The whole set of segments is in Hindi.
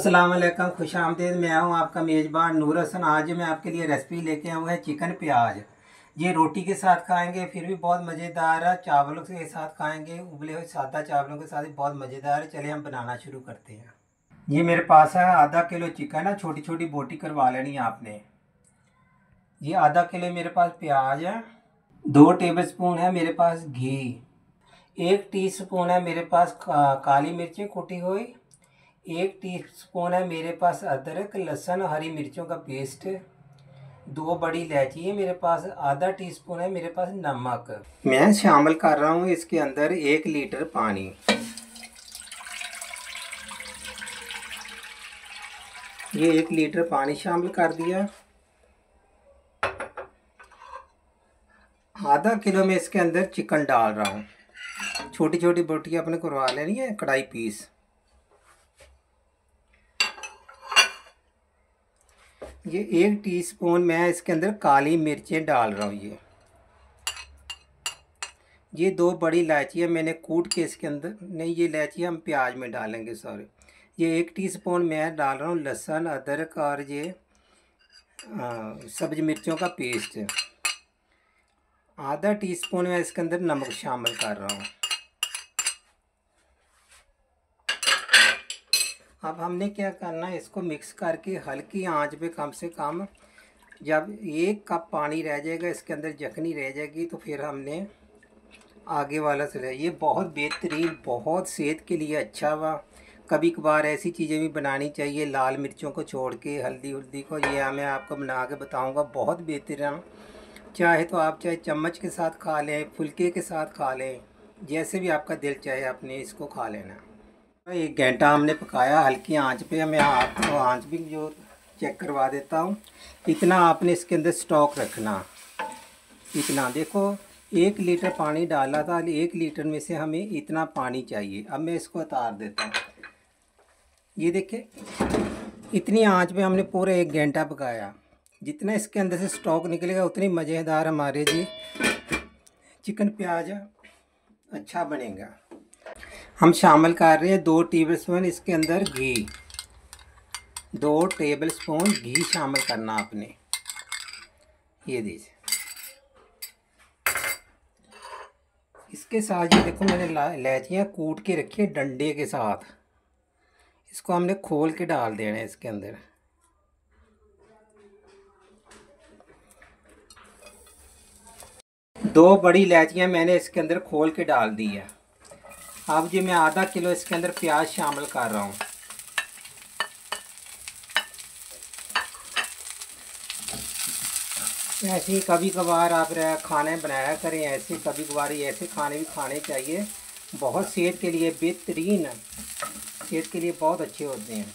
अस्सलाम वालेकुम, खुश आमदीद। मैं हूं आपका मेज़बान नूर हसन। आज मैं आपके लिए रेसिपी लेके आया हूँ है चिकन प्याज। ये रोटी के साथ खाएंगे फिर भी बहुत मज़ेदार है, चावलों के साथ खाएंगे, उबले हुए सादा चावलों के साथ भी बहुत मज़ेदार है। चलिए हम बनाना शुरू करते हैं। ये मेरे पास है आधा किलो चिकन है, छोटी छोटी बोटी करवा लेनी है आपने। ये आधा किलो मेरे पास प्याज है, 2 टेबलस्पून है मेरे पास घी, 1 टीस्पून है मेरे पास काली मिर्ची कुटी हुई, 1 टीस्पून है मेरे पास अदरक लहसुन हरी मिर्चों का पेस्ट, 2 बड़ी इलायची है मेरे पास, आधा टीस्पून है मेरे पास नमक। मैं शामिल कर रहा हूँ इसके अंदर 1 लीटर पानी। ये 1 लीटर पानी शामिल कर दिया। आधा किलो में इसके अंदर चिकन डाल रहा हूँ। छोटी छोटी बोटियाँ अपने करवा लेनी है, कढ़ाई पीस। ये 1 टीस्पून मैं इसके अंदर काली मिर्चें डाल रहा हूँ। ये 2 बड़ी इलायचियाँ मैंने कूट के इसके अंदर, नहीं ये इलायचियाँ हम प्याज में डालेंगे सॉरी। ये 1 टीस्पून मैं डाल रहा हूँ लहसुन अदरक और ये सब्ज मिर्चों का पेस्ट। आधा टीस्पून मैं इसके अंदर नमक शामिल कर रहा हूँ। अब हमने क्या करना है, इसको मिक्स करके हल्की आंच पे कम से कम, जब 1 कप पानी रह जाएगा इसके अंदर जखनी रह जाएगी तो फिर हमने आगे वाला से ये बहुत बेहतरीन, बहुत सेहत के लिए अच्छा हुआ। कभी कभार ऐसी चीज़ें भी बनानी चाहिए, लाल मिर्चों को छोड़ के हल्दी उल्दी को। ये मैं आपको बना के बताऊँगा, बहुत बेहतरीन। चाहे तो आप चाहे चम्मच के साथ खा लें, फुल्के के साथ खा लें, जैसे भी आपका दिल चाहे आपने इसको खा लेना। 1 घंटा हमने पकाया हल्की आंच पे। मैं आपको आंच भी जो चेक करवा देता हूँ। इतना आपने इसके अंदर स्टॉक रखना, इतना देखो 1 लीटर पानी डाला था, 1 लीटर में से हमें इतना पानी चाहिए। अब मैं इसको उतार देता हूँ। ये देखिए इतनी आंच पे हमने पूरा 1 घंटा पकाया। जितना इसके अंदर से स्टॉक निकलेगा उतनी मज़ेदार हमारे जी चिकन प्याज अच्छा बनेगा। हम शामिल कर रहे हैं 2 टेबलस्पून इसके अंदर घी। 2 टेबलस्पून घी शामिल करना आपने। ये दीजिए। इसके साथ ये देखो मैंने इलायचियाँ कूट के रखी है डंडे के साथ। इसको हमने खोल के डाल देना है इसके अंदर। दो बड़ी इलायचियाँ मैंने इसके अंदर खोल के डाल दी है। अब जो मैं आधा किलो इसके अंदर प्याज शामिल कर रहा हूँ। ऐसे ही कभी कभार आप खाने बनाया करें, ऐसे कभी कभार ऐसे खाने भी खाने चाहिए। बहुत सेहत के लिए बेहतरीन, सेहत के लिए बहुत अच्छे होते हैं।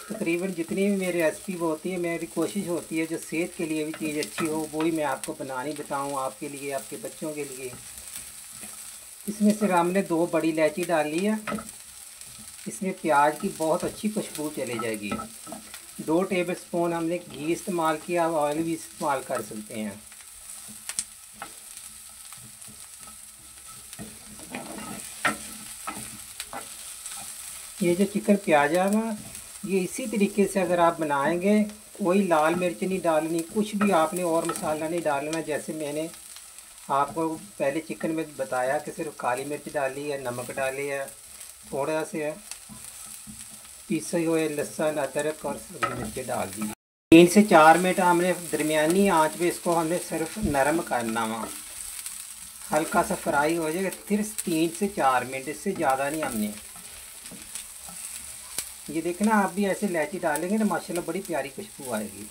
तकरीबन जितनी भी मेरी रेसिपी होती है, मेरी कोशिश होती है जो सेहत के लिए भी चीज़ अच्छी हो वो ही मैं आपको बनानी बताऊँ, आपके लिए, आपके बच्चों के लिए। इसमें से हमने 2 बड़ी इलायची डाली है। इसमें प्याज की बहुत अच्छी खुशबू चली जाएगी। 2 टेबलस्पून हमने घी इस्तेमाल किया, ऑयल भी इस्तेमाल कर सकते हैं। ये जो चिकन प्याज है ना, ये इसी तरीके से अगर आप बनाएंगे, कोई लाल मिर्च नहीं डालनी, कुछ भी आपने और मसाला नहीं डालना। जैसे मैंने आपको पहले चिकन में बताया कि सिर्फ काली मिर्च डाली है, नमक डाली है, थोड़ा से पिसे हुए लहसुन अदरक और सब्जी मिर्च डाल दी। 3 से 4 मिनट हमने दरमियानी आंच पे इसको हमने सिर्फ नरम करना हुआ, हल्का सा फ्राई हो जाएगा। फिर 3 से 4 मिनट, इससे ज़्यादा नहीं हमने। ये देखना आप भी ऐसे इलायची डालेंगे तो माशाल्लाह बड़ी प्यारी खुशबू आएगी।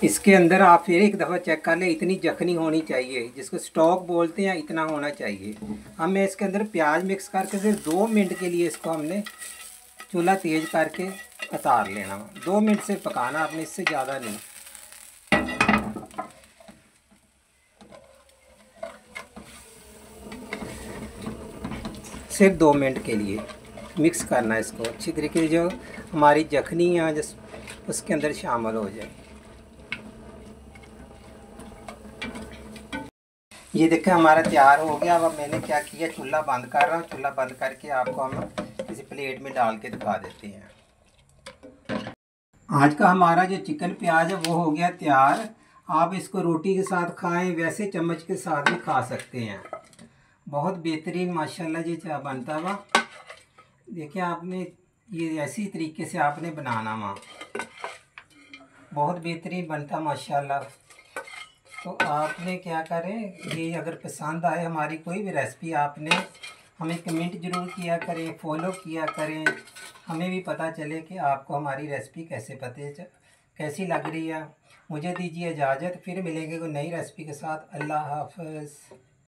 इसके अंदर आप फिर एक दफ़ा चेक कर लें, इतनी जखनी होनी चाहिए, जिसको स्टॉक बोलते हैं, इतना होना चाहिए। अब मैं इसके अंदर प्याज मिक्स करके सिर्फ 2 मिनट के लिए इसको हमने चूल्हा तेज़ करके उतार लेना। 2 मिनट से पकाना आपने, इससे ज़्यादा नहीं। सिर्फ 2 मिनट के लिए मिक्स करना है इसको अच्छी तरीके से, जो हमारी जखनी है जिस उसके अंदर शामिल हो जाए। ये देखें हमारा तैयार हो गया। अब मैंने क्या किया, चूल्हा बंद कर रहा हूँ। चूल्हा बंद करके आपको हम किसी प्लेट में डाल के दिखा देते हैं। आज का हमारा जो चिकन प्याज है वो हो गया तैयार। आप इसको रोटी के साथ खाएं, वैसे चम्मच के साथ भी खा सकते हैं। बहुत बेहतरीन माशाल्लाह जी बनता हुआ। देखिए आपने ये ऐसी तरीके से आपने बनाना वहाँ, बहुत बेहतरीन बनता माशाल्लाह। तो आपने क्या करें, ये अगर पसंद आए हमारी कोई भी रेसिपी, आपने हमें कमेंट ज़रूर किया करें, फॉलो किया करें, हमें भी पता चले कि आपको हमारी रेसिपी कैसी लग रही है। मुझे दीजिए इजाज़त, फिर मिलेंगे कोई नई रेसिपी के साथ। अल्लाह हाफ़िज़।